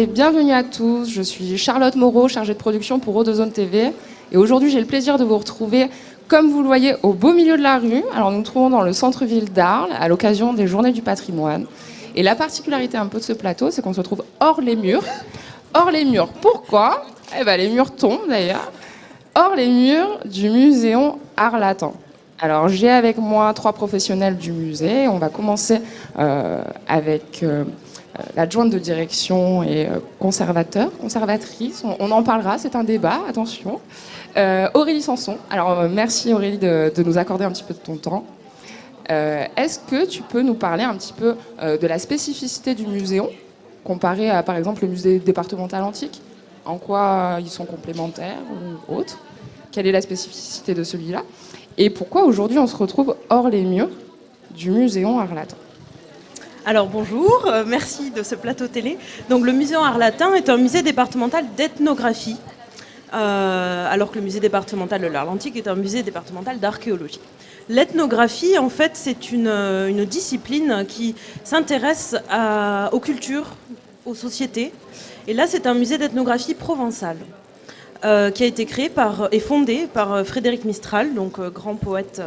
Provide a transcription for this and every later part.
et bienvenue à tous. Je suis Charlotte Moreau, chargée de production pour Eau-de-Zone TV. Et aujourd'hui, j'ai le plaisir de vous retrouver, comme vous le voyez, au beau milieu de la rue. Alors, nous nous trouvons dans le centre-ville d'Arles, à l'occasion des Journées du patrimoine. Et la particularité un peu de ce plateau, c'est qu'on se trouve hors les murs. Hors les murs, pourquoi ? Eh bien, les murs tombent d'ailleurs. Hors les murs du Muséum Arlatan. Alors, j'ai avec moi 3 professionnels du musée. On va commencer avec l'adjointe de direction et conservatrice. On en parlera, c'est un débat, attention. Aurélie Sanson. Alors, merci Aurélie de nous accorder un petit peu de ton temps. Est-ce que tu peux nous parler un petit peu de la spécificité du muséum, comparé à, par exemple, le musée départemental antique ? En quoi ils sont complémentaires ou autres ? Quelle est la spécificité de celui-là ? Et pourquoi aujourd'hui on se retrouve hors les murs du Muséum Arlatan ? Alors bonjour, merci de ce plateau télé. Donc le Muséum Arlatan est un musée départemental d'ethnographie, alors que le musée départemental de l'art antique est un musée départemental d'archéologie. L'ethnographie, en fait, c'est une discipline qui s'intéresse aux cultures, aux sociétés. Et là, c'est un musée d'ethnographie provençale. Qui a été créé et fondé par Frédéric Mistral, donc grand poète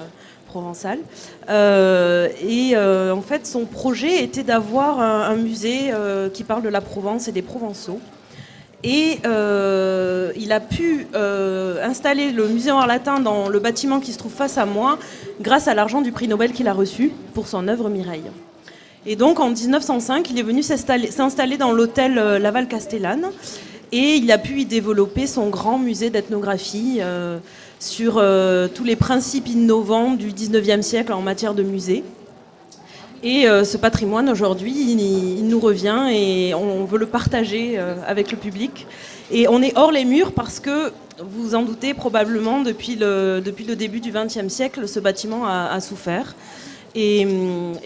provençal. En fait, son projet était d'avoir un musée qui parle de la Provence et des Provençaux. Et il a pu installer le musée Arlatan dans le bâtiment qui se trouve face à moi grâce à l'argent du prix Nobel qu'il a reçu pour son œuvre Mireille. Et donc en 1905, il est venu s'installer dans l'hôtel Laval-Castellane. Et il a pu y développer son grand musée d'ethnographie sur tous les principes innovants du 19e siècle en matière de musée. Et ce patrimoine, aujourd'hui, il nous revient et on veut le partager avec le public. Et on est hors les murs parce que, vous vous en doutez probablement, depuis le début du XXe siècle, ce bâtiment a souffert. Et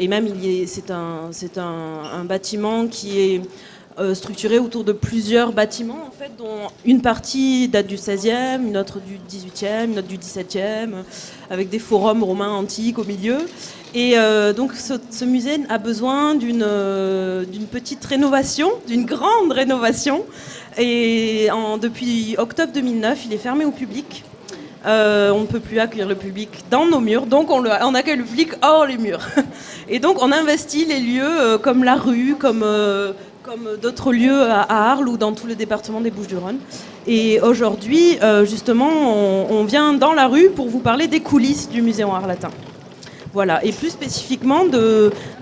même, c'est un bâtiment qui est structuré autour de plusieurs bâtiments, en fait, dont une partie date du XVIe, une autre du XVIIIe, une autre du XVIIe, avec des forums romains antiques au milieu. Et donc ce musée a besoin d'une petite rénovation, d'une grande rénovation. Et depuis octobre 2009, il est fermé au public. On ne peut plus accueillir le public dans nos murs, donc on accueille le public hors les murs. Et donc on investit les lieux comme la rue, comme d'autres lieux à Arles ou dans tout le département des Bouches-du-Rhône. Et aujourd'hui, justement, on vient dans la rue pour vous parler des coulisses du Muséum Arlatan. Voilà, et plus spécifiquement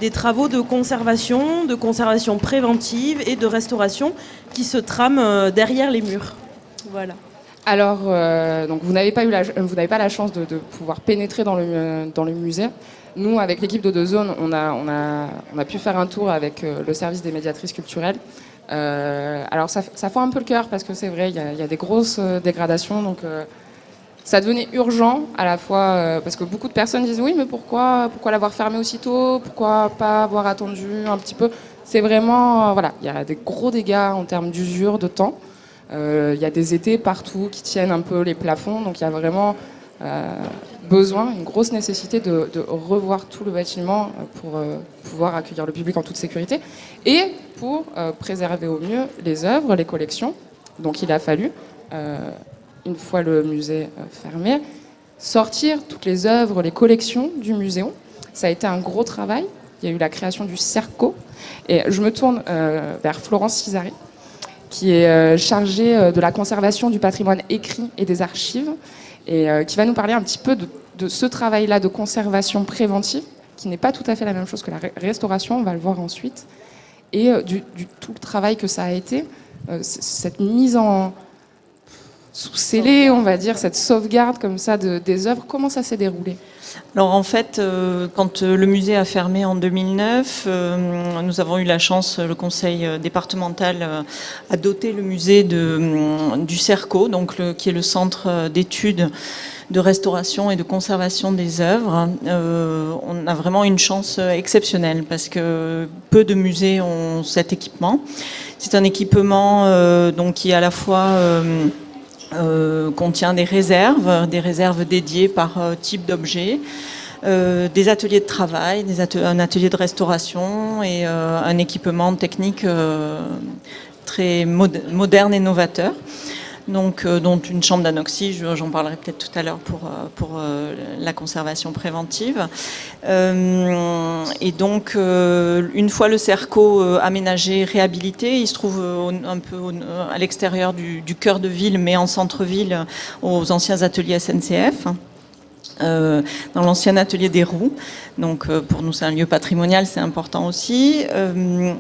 des travaux de conservation préventive et de restauration qui se trament derrière les murs. Voilà. Alors, donc vous n'avez pas la chance de pouvoir pénétrer dans le musée. Nous, avec l'équipe d'Eau-de-Zone, on a pu faire un tour avec le service des médiatrices culturelles. Alors, ça fait un peu le cœur parce que c'est vrai, il y a des grosses dégradations. Donc, ça devenait urgent à la fois parce que beaucoup de personnes disent oui, mais pourquoi l'avoir fermé aussitôt ? Pourquoi pas avoir attendu un petit peu ? C'est vraiment, voilà, il y a des gros dégâts en termes d'usure, de temps. Il y a des étés partout qui tiennent un peu les plafonds, donc il y a vraiment besoin, une grosse nécessité de revoir tout le bâtiment pour pouvoir accueillir le public en toute sécurité et pour préserver au mieux les œuvres, les collections. Donc il a fallu, une fois le musée fermé, sortir toutes les œuvres, les collections du muséum. Ça a été un gros travail. Il y a eu la création du Cerco. Et je me tourne vers Florence Cisari, qui est chargée de la conservation du patrimoine écrit et des archives, et qui va nous parler un petit peu de ce travail-là de conservation préventive, qui n'est pas tout à fait la même chose que la restauration, on va le voir ensuite, et du tout le travail que ça a été, cette mise en sous scellé, on va dire, cette sauvegarde comme ça des œuvres. Comment ça s'est déroulé ? Alors en fait, quand le musée a fermé en 2009, nous avons eu la chance, le conseil départemental a doté le musée du Cerco, donc qui est le centre d'études de restauration et de conservation des œuvres. On a vraiment une chance exceptionnelle parce que peu de musées ont cet équipement. C'est un équipement donc qui est à la fois contient des réserves dédiées par type d'objet, des ateliers de travail, un atelier de restauration et un équipement technique très moderne et novateur. Donc, dont une chambre d'anoxie, j'en parlerai peut-être tout à l'heure pour la conservation préventive. Et donc, une fois le Cerco aménagé, réhabilité, il se trouve un peu à l'extérieur du cœur de ville, mais en centre-ville, aux anciens ateliers SNCF. Dans l'ancien atelier des roues. Donc pour nous c'est un lieu patrimonial, c'est important aussi.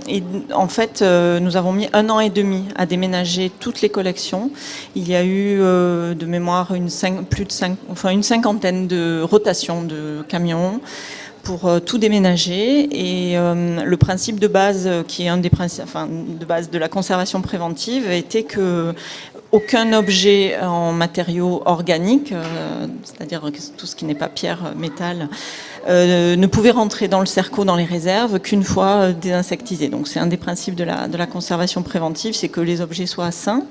Et en fait nous avons mis 1 an et demi à déménager toutes les collections. Il y a eu de mémoire une cinquantaine de rotations de camions pour tout déménager. Et le principe de base, qui est un des principes de base de la conservation préventive, était que aucun objet en matériaux organiques, c'est-à-dire tout ce qui n'est pas pierre, métal, ne pouvait rentrer dans le Cerco, dans les réserves, qu'une fois désinsectisé. Donc c'est un des principes de la conservation préventive, c'est que les objets soient sains.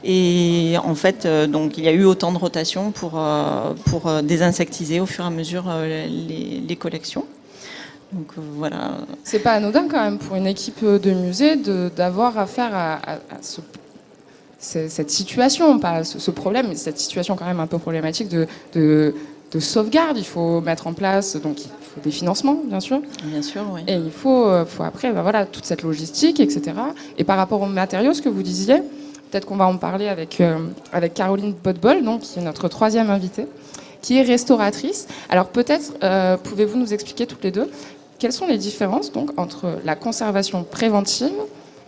Et en fait, donc il y a eu autant de rotations pour désinsectiser au fur et à mesure les collections. Donc voilà. C'est pas anodin quand même pour une équipe de musée d'avoir affaire à cette situation, pas ce problème, mais cette situation quand même un peu problématique de sauvegarde. Il faut mettre en place, donc il faut des financements, bien sûr. Bien sûr, oui. Et il faut après, voilà, toute cette logistique, etc. Et par rapport aux matériaux, ce que vous disiez, peut-être qu'on va en parler avec Caroline Botbol, donc, qui est notre 3e invitée, qui est restauratrice. Alors peut-être pouvez-vous nous expliquer toutes les deux quelles sont les différences donc, entre la conservation préventive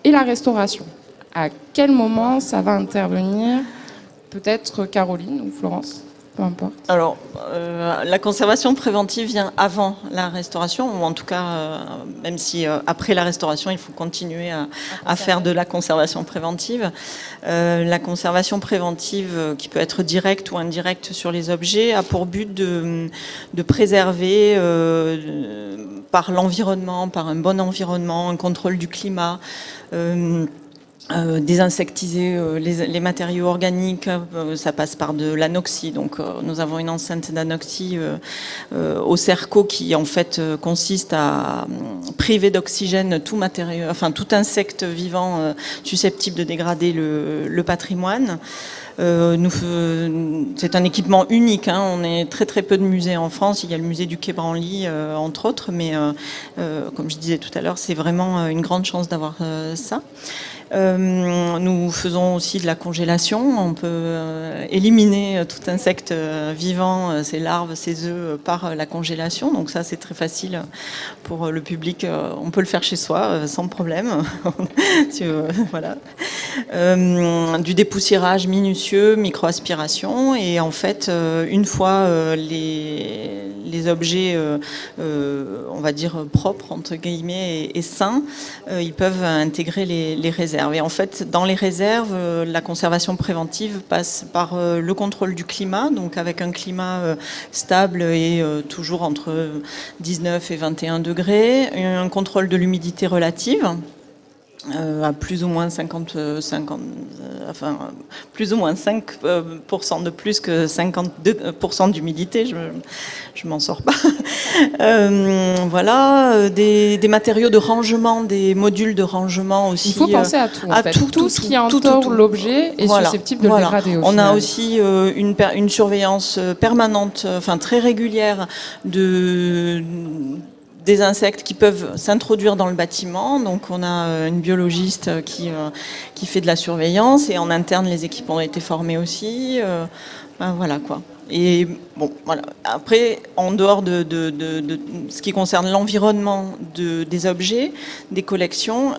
et la restauration? À quel moment ça va intervenir? Peut-être Caroline ou Florence, peu importe. Alors, la conservation préventive vient avant la restauration, ou en tout cas, même si après la restauration, il faut continuer à faire de la conservation préventive. La conservation préventive, qui peut être directe ou indirecte sur les objets, a pour but de préserver par l'environnement, par un bon environnement, un contrôle du climat, désinsectiser les matériaux organiques, ça passe par de l'anoxie. Donc nous avons une enceinte d'anoxie au Cerco qui en fait consiste à priver d'oxygène tout matériau, enfin tout insecte vivant susceptible de dégrader le patrimoine. C'est un équipement unique. Hein. On est très peu de musées en France. Il y a le musée du Quai Branly, entre autres, mais comme je disais tout à l'heure, c'est vraiment une grande chance d'avoir ça. Nous faisons aussi de la congélation. On peut éliminer tout insecte vivant, ses larves, ses œufs, par la congélation. Donc ça, c'est très facile pour le public. On peut le faire chez soi sans problème. Voilà. Du dépoussiérage minutieux, micro-aspiration. Et en fait, une fois les objets, on va dire propres, entre guillemets, et sains, ils peuvent intégrer les réserves. Et en fait, dans les réserves, la conservation préventive passe par le contrôle du climat, donc avec un climat stable et toujours entre 19 et 21 degrés, un contrôle de l'humidité relative, à plus ou moins plus ou moins 5% de plus que 52% d'humidité, je m'en sors pas. Voilà, des matériaux de rangement, des modules de rangement aussi. Il faut penser à tout, en fait. Tout ce qui entoure l'objet est susceptible de le dégrader. On a aussi une surveillance permanente, enfin très régulière des insectes qui peuvent s'introduire dans le bâtiment. Donc on a une biologiste qui fait de la surveillance, et en interne les équipes ont été formées aussi. Voilà quoi. Et bon, voilà. Après, en dehors de ce qui concerne l'environnement des objets, des collections,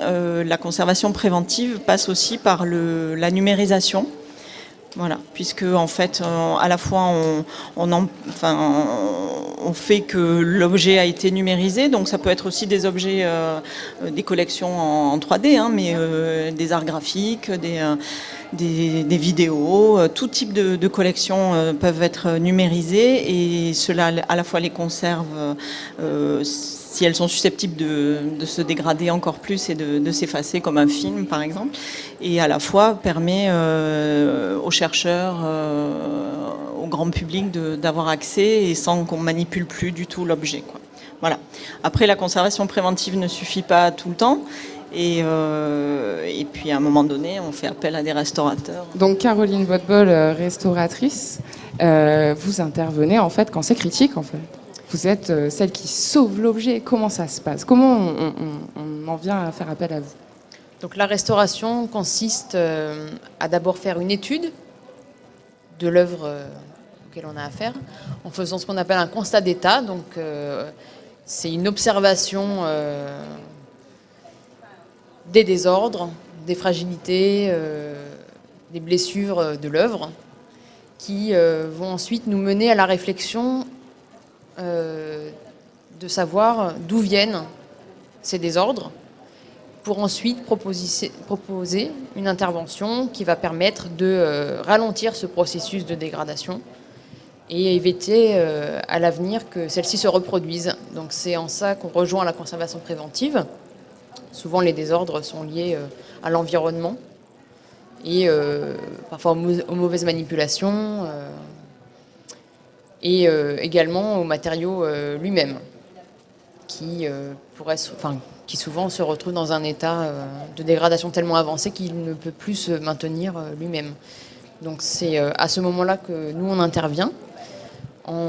la conservation préventive passe aussi par la numérisation. Voilà, puisque en fait, à la fois on fait que l'objet a été numérisé, donc ça peut être aussi des objets, des collections en 3D, hein, mais des arts graphiques, des vidéos, tout type de collections peuvent être numérisées, et cela à la fois les conserve si elles sont susceptibles de se dégrader encore plus et de s'effacer, comme un film par exemple, et à la fois permet aux chercheurs, au grand public d'avoir accès, et sans qu'on manipule plus du tout l'objet, quoi. Voilà. Après, la conservation préventive ne suffit pas tout le temps. Et puis à un moment donné, on fait appel à des restaurateurs. Donc Caroline Botbol, restauratrice, vous intervenez en fait quand c'est critique en fait. Vous êtes celle qui sauve l'objet. Comment ça se passe? Comment on en vient à faire appel à vous? Donc la restauration consiste à d'abord faire une étude de l'œuvre auquel on a affaire, en faisant ce qu'on appelle un constat d'état. Donc c'est une observation des désordres, des fragilités, des blessures de l'œuvre, qui vont ensuite nous mener à la réflexion de savoir d'où viennent ces désordres, pour ensuite proposer une intervention qui va permettre de ralentir ce processus de dégradation et éviter à l'avenir que celle-ci se reproduise. Donc c'est en ça qu'on rejoint la conservation préventive. Souvent les désordres sont liés à l'environnement et parfois aux mauvaises manipulations et également au matériau lui-même qui souvent se retrouve dans un état de dégradation tellement avancé qu'il ne peut plus se maintenir lui-même. Donc c'est à ce moment-là que nous on intervient en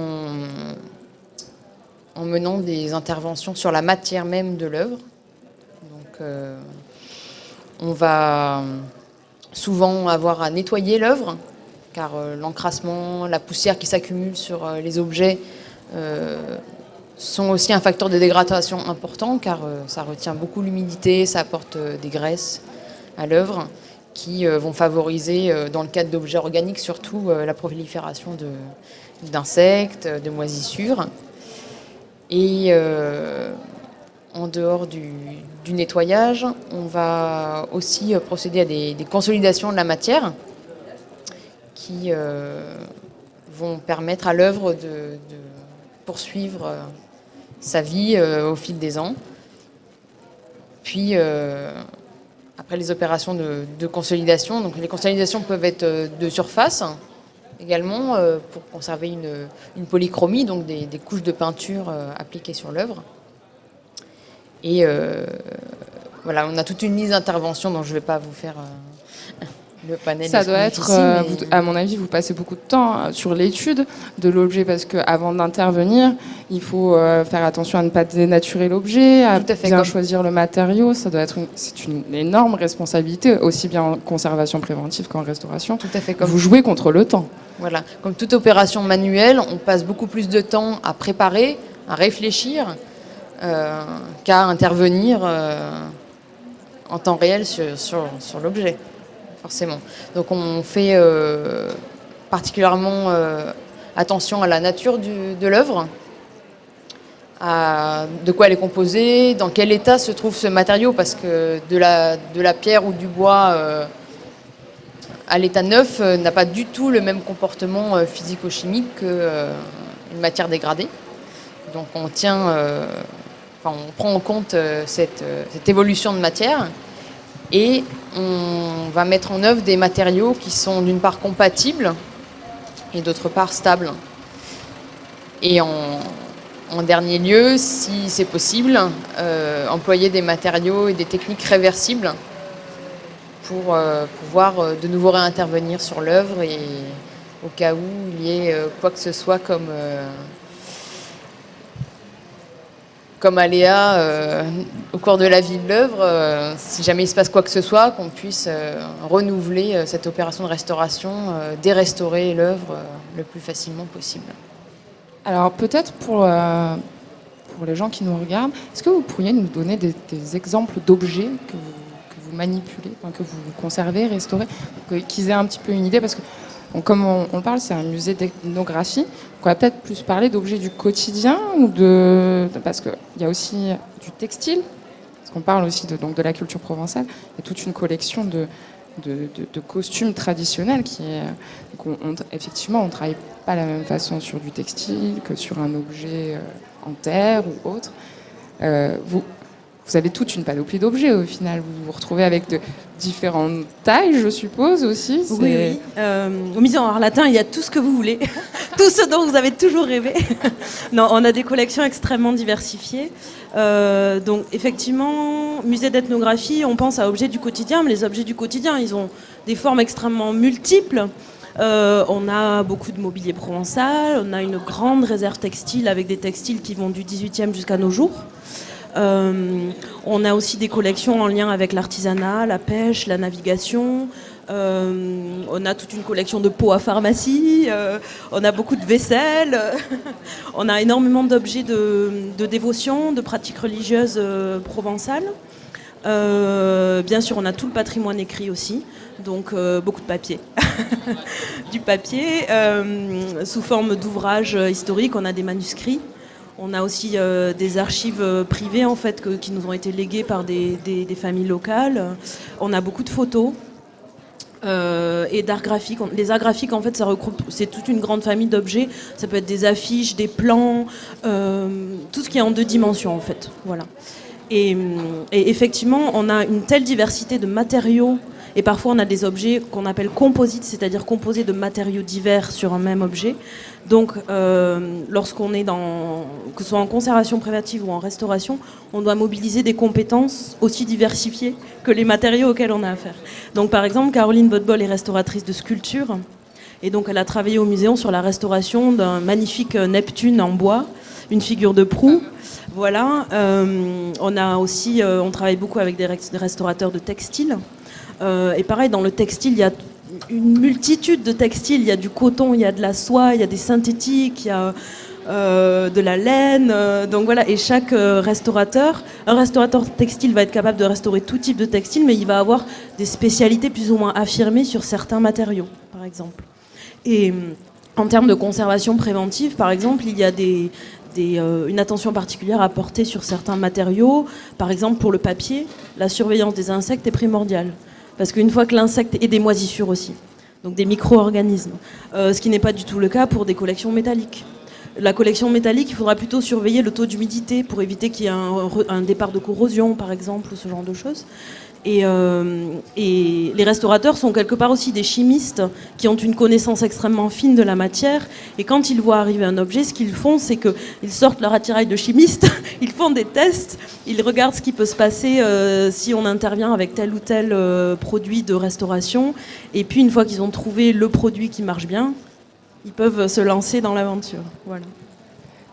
menant des interventions sur la matière même de l'œuvre. Donc on va souvent avoir à nettoyer l'œuvre, car l'encrassement, la poussière qui s'accumule sur les objets sont aussi un facteur de dégradation important, car ça retient beaucoup l'humidité, ça apporte des graisses à l'œuvre qui vont favoriser, dans le cadre d'objets organiques, surtout la prolifération d'insectes, de moisissures. Et en dehors du nettoyage, on va aussi procéder à des consolidations de la matière qui vont permettre à l'œuvre de poursuivre sa vie au fil des ans. Puis, après les opérations de consolidation, donc les consolidations peuvent être de surface également pour conserver une polychromie, donc des couches de peinture appliquées sur l'œuvre. Et voilà, on a toute une liste d'interventions dont je ne vais pas vous faire le panel. Ça doit être, ici, à mon avis, vous passez beaucoup de temps sur l'étude de l'objet parce qu'avant d'intervenir, il faut faire attention à ne pas dénaturer l'objet, à bien choisir le matériau. Ça doit être c'est une énorme responsabilité, aussi bien en conservation préventive qu'en restauration. Tout à fait. Vous jouez contre le temps. Voilà, comme toute opération manuelle, on passe beaucoup plus de temps à préparer, à réfléchir, qu'à intervenir en temps réel sur l'objet. Forcément. Donc on fait particulièrement attention à la nature de l'œuvre, à de quoi elle est composée, dans quel état se trouve ce matériau, parce que de la pierre ou du bois à l'état neuf n'a pas du tout le même comportement physico-chimique qu'une matière dégradée. Donc on prend en compte cette évolution de matière. Et on va mettre en œuvre des matériaux qui sont d'une part compatibles et d'autre part stables. Et en dernier lieu, si c'est possible, employer des matériaux et des techniques réversibles pour pouvoir de nouveau réintervenir sur l'œuvre et au cas où il y ait quoi que ce soit comme aléa au cours de la vie de l'œuvre, si jamais il se passe quoi que ce soit, qu'on puisse renouveler cette opération de restauration, dérestaurer l'œuvre le plus facilement possible. Alors peut-être pour les gens qui nous regardent, est-ce que vous pourriez nous donner des exemples d'objets que vous manipulez, que vous conservez, restaurez, qu'ils aient un petit peu une idée, parce que comme on parle, c'est un musée d'ethnographie. On va peut-être plus parler d'objets du quotidien parce qu'il y a aussi du textile, parce qu'on parle aussi de la culture provençale. Il y a toute une collection de costumes traditionnels qui est. Effectivement, on ne travaille pas de la même façon sur du textile que sur un objet en terre ou autre. vous avez toute une panoplie d'objets au final. Vous vous retrouvez avec de différentes tailles, je suppose aussi. Oui. Au musée en Arlatin, il y a tout ce que vous voulez, tout ce dont vous avez toujours rêvé. Non, on a des collections extrêmement diversifiées. Donc effectivement, musée d'ethnographie, on pense à objets du quotidien, mais les objets du quotidien, ils ont des formes extrêmement multiples. On a beaucoup de mobilier provençal, on a une grande réserve textile avec des textiles qui vont du 18e jusqu'à nos jours. On a aussi des collections en lien avec l'artisanat, la pêche, la navigation. On a toute une collection de pots à pharmacie. On a beaucoup de vaisselle. On a énormément d'objets de dévotion, de pratiques religieuses provençales. Bien sûr, on a tout le patrimoine écrit aussi. Donc beaucoup de papier. Du papier sous forme d'ouvrages historiques. On a des manuscrits. On a aussi des archives privées en fait, qui nous ont été léguées par des familles locales. On a beaucoup de photos et d'art graphique. Les arts graphiques, en fait, ça regroupe, c'est toute une grande famille d'objets. Ça peut être des affiches, des plans, tout ce qui est en 2 dimensions en fait. Voilà. Et effectivement, on a une telle diversité de matériaux. Et parfois, on a des objets qu'on appelle composites, c'est-à-dire composés de matériaux divers sur un même objet. Donc, lorsqu'on est que ce soit en conservation préventive ou en restauration, on doit mobiliser des compétences aussi diversifiées que les matériaux auxquels on a affaire. Donc, par exemple, Caroline Bodbol est restauratrice de sculpture. Et donc, elle a travaillé au Muséon sur la restauration d'un magnifique Neptune en bois, une figure de proue. Voilà. On travaille beaucoup avec des restaurateurs de textiles. Et pareil, dans le textile, il y a une multitude de textiles. Il y a du coton, il y a de la soie, il y a des synthétiques, il y a de la laine. Donc voilà, et chaque restaurateur, un restaurateur textile va être capable de restaurer tout type de textile, mais il va avoir des spécialités plus ou moins affirmées sur certains matériaux, par exemple. Et en termes de conservation préventive, par exemple, il y a une attention particulière à porter sur certains matériaux. Par exemple, pour le papier, la surveillance des insectes est primordiale. Parce qu'une fois que l'insecte... Et des moisissures aussi. Donc des micro-organismes. Ce qui n'est pas du tout le cas pour des collections métalliques. La collection métallique, il faudra plutôt surveiller le taux d'humidité pour éviter qu'il y ait un départ de corrosion, par exemple, ou ce genre de choses. Et les restaurateurs sont quelque part aussi des chimistes qui ont une connaissance extrêmement fine de la matière. Et quand ils voient arriver un objet, ce qu'ils font, c'est qu'ils sortent leur attirail de chimistes, ils font des tests, ils regardent ce qui peut se passer si on intervient avec tel ou tel produit de restauration. Et puis, une fois qu'ils ont trouvé le produit qui marche bien, ils peuvent se lancer dans l'aventure. Voilà.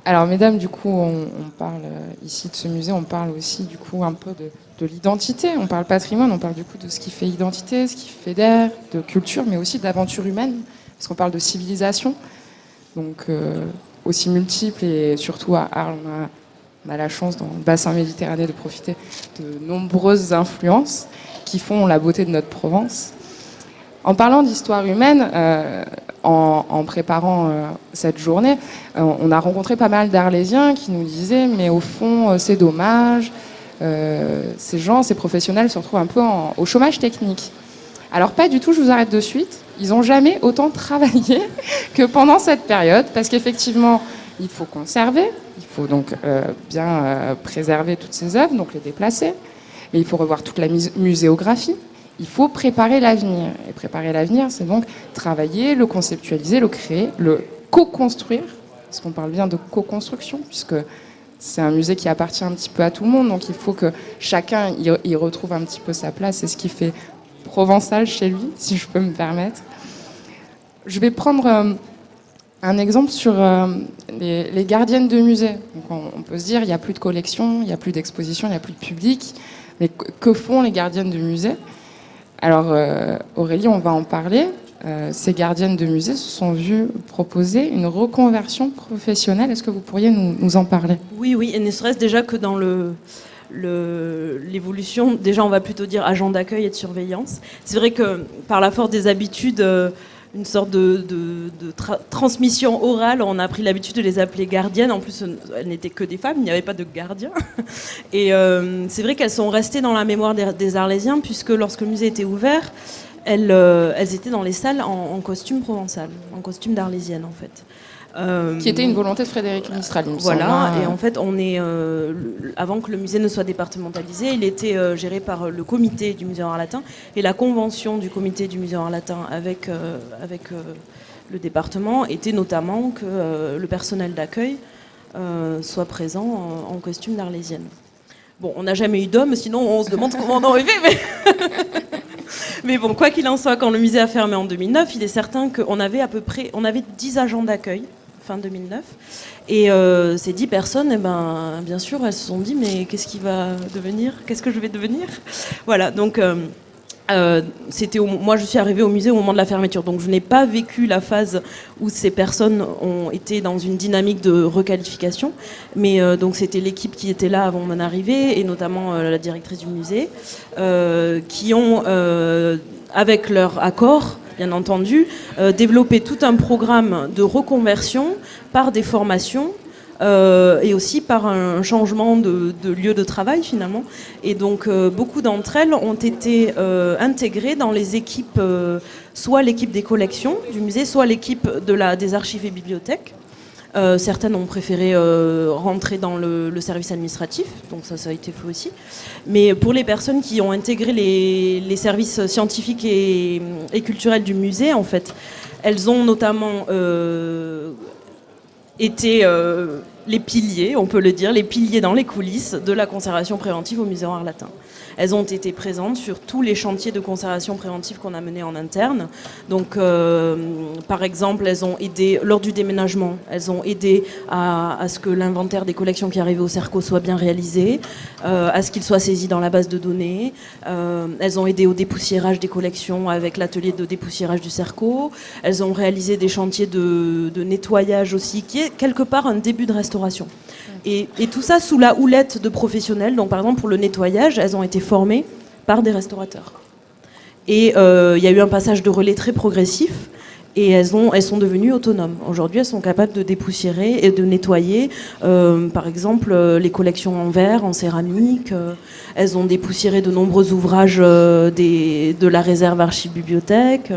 Alors, mesdames, du coup, on parle ici de ce musée, on parle aussi du coup un peu de l'identité. On parle patrimoine, on parle du coup de ce qui fait identité, ce qui fédère, de culture, mais aussi d'aventure humaine, parce qu'on parle de civilisation, donc aussi multiple, et surtout à Arles, on a la chance dans le bassin méditerranéen de profiter de nombreuses influences qui font la beauté de notre Provence. En parlant d'histoire humaine, en préparant cette journée, on a rencontré pas mal d'Arlésiens qui nous disaient mais au fond c'est dommage, ces gens, ces professionnels se retrouvent un peu au chômage technique. Alors pas du tout, je vous arrête de suite, ils n'ont jamais autant travaillé que pendant cette période, parce qu'effectivement il faut conserver, il faut donc bien préserver toutes ces œuvres, donc les déplacer, mais il faut revoir toute la muséographie. Il faut préparer l'avenir. Et préparer l'avenir, c'est donc travailler, le conceptualiser, le créer, le co-construire, parce qu'on parle bien de co-construction, puisque c'est un musée qui appartient un petit peu à tout le monde, donc il faut que chacun y retrouve un petit peu sa place. C'est ce qui fait provençal chez lui, si je peux me permettre. Je vais prendre un exemple sur les gardiennes de musée. Donc on peut se dire, il n'y a plus de collection, il n'y a plus d'exposition, il n'y a plus de public, mais que font les gardiennes de musée ? Alors Aurélie, on va en parler. Ces gardiennes de musée se sont vues proposer une reconversion professionnelle. Est-ce que vous pourriez nous en parler ? Oui, et ne serait-ce déjà que dans l'évolution, déjà on va plutôt dire agent d'accueil et de surveillance. C'est vrai que par la force des habitudes, une sorte de transmission orale, on a pris l'habitude de les appeler gardiennes. En plus, elles n'étaient que des femmes, il n'y avait pas de gardiens. Et c'est vrai qu'elles sont restées dans la mémoire des Arlésiens, puisque lorsque le musée était ouvert, elles étaient dans les salles en costume provençal, en costume d'arlésienne en fait. Qui était une volonté de Frédéric Mistral, il me Voilà, semble. et en fait, avant que le musée ne soit départementalisé, il était géré par le comité du musée Art latin, et la convention du comité du musée Art latin avec le département était notamment que le personnel d'accueil soit présent en costume d'arlésienne. Bon, on n'a jamais eu d'homme, sinon on se demande comment on aurait fait, mais bon, quoi qu'il en soit, quand le musée a fermé en 2009, il est certain qu'on avait on avait 10 agents d'accueil, fin 2009, et ces 10 personnes, bien sûr, elles se sont dit, mais qu'est-ce qui va devenir ? Qu'est-ce que je vais devenir ? Voilà, donc... moi je suis arrivée au musée au moment de la fermeture, donc je n'ai pas vécu la phase où ces personnes ont été dans une dynamique de requalification, mais donc c'était l'équipe qui était là avant mon arrivée, et notamment la directrice du musée, qui ont, avec leur accord bien entendu, développé tout un programme de reconversion par des formations, et aussi par un changement de lieu de travail finalement. Et donc beaucoup d'entre elles ont été intégrées dans les équipes, soit l'équipe des collections du musée, soit l'équipe des archives et bibliothèques. Certaines ont préféré rentrer dans le service administratif, donc ça a été fait aussi. Mais pour les personnes qui ont intégré les services scientifiques et culturels du musée, en fait, elles ont notamment été les piliers, on peut le dire, les piliers dans les coulisses de la conservation préventive au musée Art latin. Elles ont été présentes sur tous les chantiers de conservation préventive qu'on a menés en interne. Donc, par exemple, elles ont aidé, lors du déménagement, elles ont aidé à ce que l'inventaire des collections qui arrivaient au Cerco soit bien réalisé, à ce qu'il soit saisi dans la base de données. Elles ont aidé au dépoussiérage des collections avec l'atelier de dépoussiérage du Cerco. Elles ont réalisé des chantiers de nettoyage aussi, qui est quelque part un début de restauration. Et tout ça sous la houlette de professionnels. Donc, par exemple, pour le nettoyage, elles ont été formées par des restaurateurs. Et il y a eu un passage de relais très progressif. Et elles sont devenues autonomes. Aujourd'hui, elles sont capables de dépoussiérer et de nettoyer, par exemple, les collections en verre, en céramique. Elles ont dépoussiéré de nombreux ouvrages de la réserve archives-bibliothèque.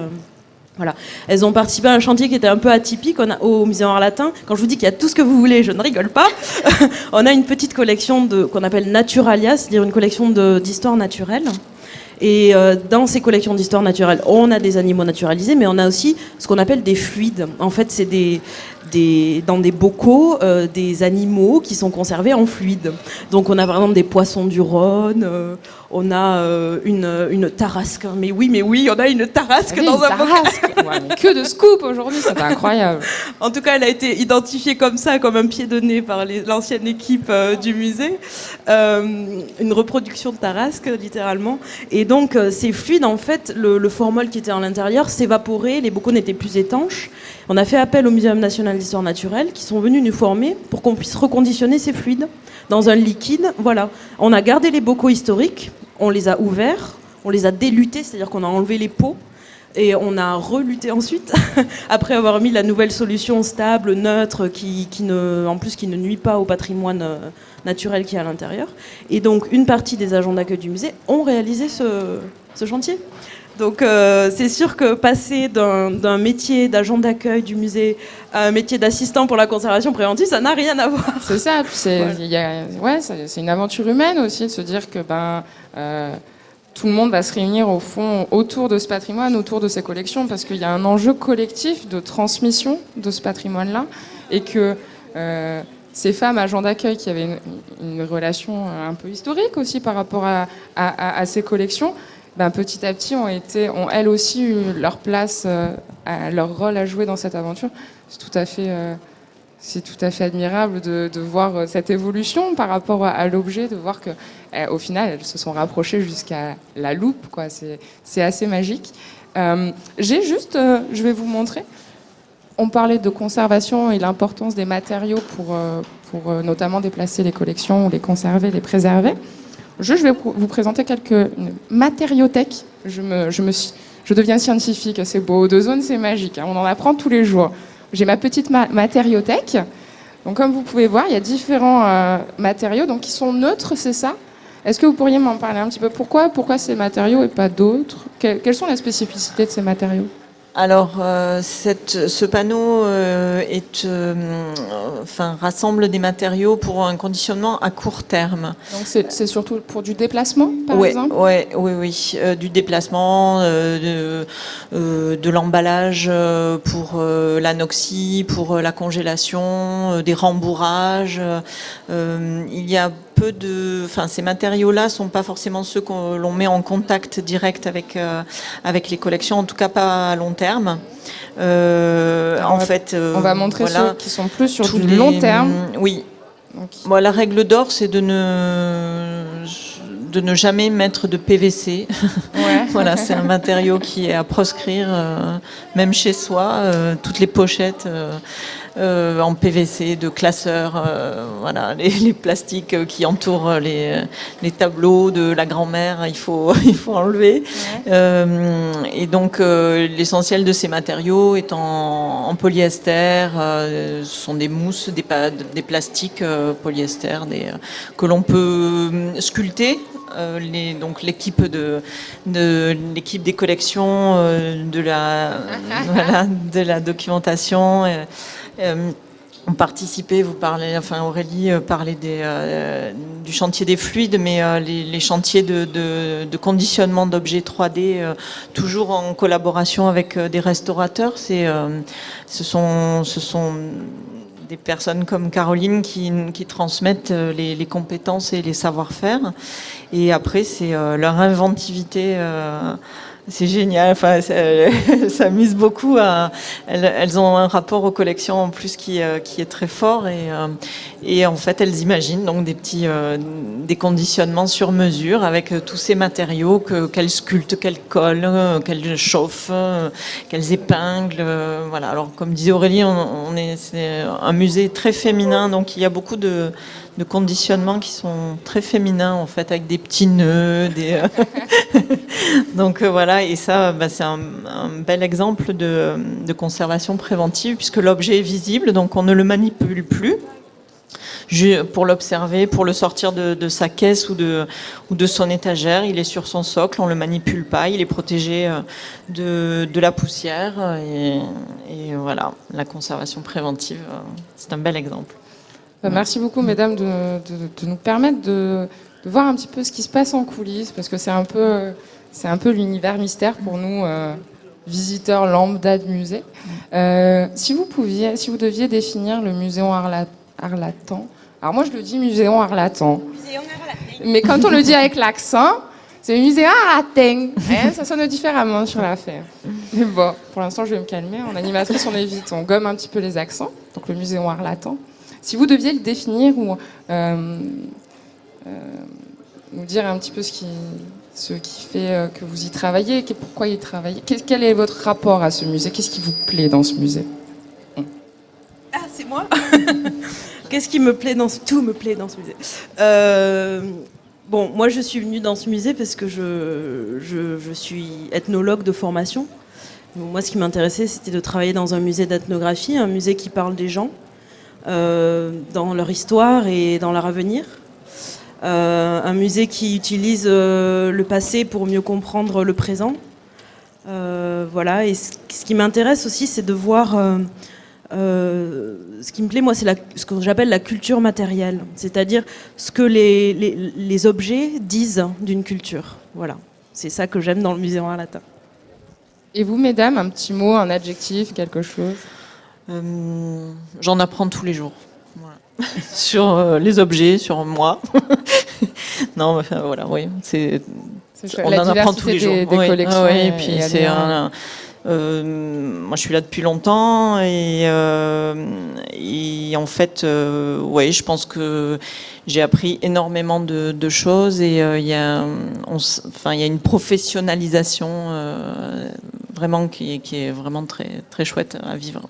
Voilà. Elles ont participé à un chantier qui était un peu atypique au musée Art latin. Quand je vous dis qu'il y a tout ce que vous voulez, je ne rigole pas. On a une petite collection qu'on appelle Naturalia, c'est-à-dire une collection d'histoire naturelle. Et dans ces collections d'histoire naturelle, on a des animaux naturalisés, mais on a aussi ce qu'on appelle des fluides. En fait, c'est dans des bocaux, des animaux qui sont conservés en fluide. Donc on a par exemple des poissons du Rhône, on a une tarasque. Mais oui, on a une tarasque dans un bocal. Ouais, mais que de scoop aujourd'hui, c'est incroyable. En tout cas, elle a été identifiée comme ça, comme un pied de nez par l'ancienne équipe du musée. Une reproduction de tarasque, littéralement. Et donc, ces fluides, en fait, le formol qui était à l'intérieur s'évaporait, les bocaux n'étaient plus étanches. On a fait appel au Muséum national d'histoire naturelle, qui sont venus nous former pour qu'on puisse reconditionner ces fluides dans un liquide. Voilà. On a gardé les bocaux historiques, on les a ouverts, on les a délutés, c'est-à-dire qu'on a enlevé les pots, et on a reluté ensuite, après avoir mis la nouvelle solution stable, neutre, qui ne nuit pas au patrimoine naturel qui est à l'intérieur. Et donc, une partie des agents d'accueil du musée ont réalisé ce chantier. Donc, c'est sûr que passer d'un métier d'agent d'accueil du musée à un métier d'assistant pour la conservation préventive, ça n'a rien à voir. C'est ça, c'est une aventure humaine aussi, de se dire que tout le monde va se réunir au fond autour de ce patrimoine, autour de ces collections, parce qu'il y a un enjeu collectif de transmission de ce patrimoine-là, et que ces femmes agents d'accueil qui avaient une relation un peu historique aussi par rapport à ces collections, petit à petit ont elles aussi eu leur place, leur rôle à jouer dans cette aventure. C'est tout à fait admirable de voir cette évolution par rapport à l'objet, de voir que au final elles se sont rapprochées jusqu'à la loupe, quoi. C'est assez magique. Je vais vous montrer. On parlait de conservation et l'importance des matériaux pour notamment déplacer les collections, les conserver, les préserver. Je vais vous présenter une matériothèque. Je deviens scientifique, c'est beau. De zone, c'est magique. On en apprend tous les jours. J'ai ma petite matériothèque. Donc, comme vous pouvez voir, il y a différents matériaux qui sont neutres, c'est ça ? Est-ce que vous pourriez m'en parler un petit peu ? Pourquoi ces matériaux et pas d'autres ? Quelles sont les spécificités de ces matériaux ? Alors, ce panneau rassemble des matériaux pour un conditionnement à court terme. Donc c'est surtout pour du déplacement, par exemple. Oui, du déplacement, de l'emballage pour l'anoxie, pour la congélation, des rembourrages. Il y a ces matériaux-là sont pas forcément ceux que l'on met en contact direct avec les collections, en tout cas pas à long terme. On va montrer ceux qui sont plus sur du long terme. Oui. Bon, la règle d'or, c'est de ne jamais mettre de PVC. Ouais. Voilà, c'est un matériau qui est à proscrire, même chez soi. Toutes les pochettes en PVC de classeurs, voilà, les plastiques qui entourent les tableaux de la grand-mère, il faut enlever. Ouais. Et donc, l'essentiel de ces matériaux est en polyester. Ce sont des mousses, des plastiques polyester que l'on peut sculpter. Donc l'équipe l'équipe des collections, de la documentation ont participé. Aurélie parlait du chantier des fluides, mais les chantiers de conditionnement d'objets 3D, toujours en collaboration avec des restaurateurs. Ce sont des personnes comme Caroline qui transmettent les compétences et les savoir-faire. Et après, c'est leur inventivité. C'est génial. Enfin, elles s'amusent beaucoup. Elles ont un rapport aux collections en plus qui est très fort. Et en fait, elles imaginent donc des conditionnements sur mesure avec tous ces matériaux qu'elles sculptent, qu'elles collent, qu'elles chauffent, qu'elles épinglent. Voilà. Alors, comme disait Aurélie, c'est un musée très féminin, donc il y a beaucoup de conditionnements qui sont très féminins en fait, avec des petits nœuds, donc voilà, et ça, c'est un bel exemple de conservation préventive puisque l'objet est visible, donc on ne le manipule plus. Pour l'observer, pour le sortir de sa caisse ou de son étagère, il est sur son socle, on le manipule pas, il est protégé de la poussière et voilà, la conservation préventive, c'est un bel exemple. Merci beaucoup, mesdames, de nous permettre de voir un petit peu ce qui se passe en coulisses, parce que c'est un peu l'univers mystère pour nous, visiteurs lambda de musée. Si vous deviez définir le Muséon Arlatan, alors moi je le dis Muséon Arlatan, mais quand on le dit avec l'accent, c'est Muséon Arlatan. Ça sonne différemment sur l'affaire. Mais bon, pour l'instant je vais me calmer. En animatrice on évite, on gomme un petit peu les accents. Donc le Muséon Arlatan. Si vous deviez le définir ou nous dire un petit peu ce qui fait que vous y travaillez, pourquoi y travaillez, quel est votre rapport à ce musée, qu'est-ce qui vous plaît dans ce musée? Ah, c'est moi. Qu'est-ce qui me plaît tout me plaît dans ce musée. Bon, moi je suis venue dans ce musée parce que je suis ethnologue de formation. Moi, ce qui m'intéressait, c'était de travailler dans un musée d'ethnographie, un musée qui parle des gens. Dans leur histoire et dans leur avenir. Un musée qui utilise le passé pour mieux comprendre le présent. Voilà. Et ce qui m'intéresse aussi, c'est de voir... ce qui me plaît, moi, c'est ce que j'appelle la culture matérielle. C'est-à-dire ce que les objets disent d'une culture. Voilà. C'est ça que j'aime dans le Muséon Arlatan. Et vous, mesdames, un petit mot, un adjectif, quelque chose? J'en apprends tous les jours. Voilà. Sur les objets, sur moi. Non, enfin, voilà, oui. On en apprend tous les jours. Des collections. Oui, et puis c'est moi, je suis là depuis longtemps et en fait, ouais, je pense que j'ai appris énormément de choses et il y a une professionnalisation vraiment qui est vraiment très très chouette à vivre.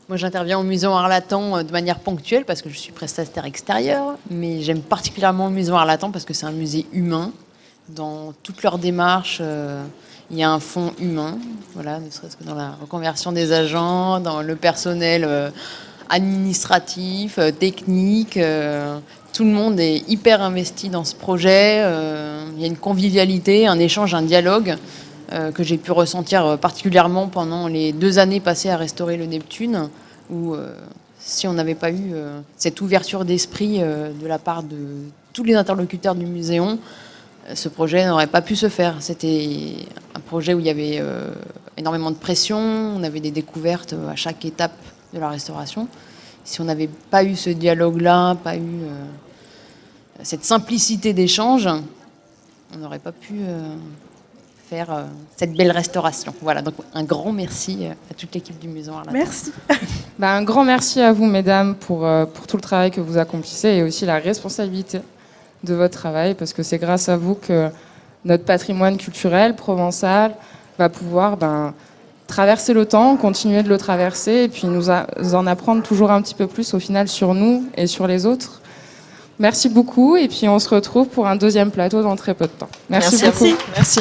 Moi, j'interviens au Muséon Arlatan de manière ponctuelle parce que je suis prestataire extérieur, mais j'aime particulièrement le Muséon Arlatan parce que c'est un musée humain. Dans toute leur démarche, il y a un fond humain, voilà, ne serait-ce que dans la reconversion des agents, dans le personnel administratif, technique. Tout le monde est hyper investi dans ce projet. Il y a une convivialité, un échange, un dialogue que j'ai pu ressentir particulièrement pendant les 2 années passées à restaurer le Neptune, où si on n'avait pas eu cette ouverture d'esprit de la part de tous les interlocuteurs du Muséon, ce projet n'aurait pas pu se faire. C'était un projet où il y avait énormément de pression, on avait des découvertes à chaque étape de la restauration. Si on n'avait pas eu ce dialogue-là, pas eu cette simplicité d'échange, on n'aurait pas pu faire cette belle restauration. Voilà, donc un grand merci à toute l'équipe du Muséon Arlatan. Merci. Un grand merci à vous, mesdames, pour tout le travail que vous accomplissez et aussi la responsabilité de votre travail, parce que c'est grâce à vous que notre patrimoine culturel provençal va pouvoir traverser le temps, continuer de le traverser et puis nous en apprendre toujours un petit peu plus au final sur nous et sur les autres. Merci beaucoup et puis on se retrouve pour un deuxième plateau dans très peu de temps. Merci beaucoup. Merci.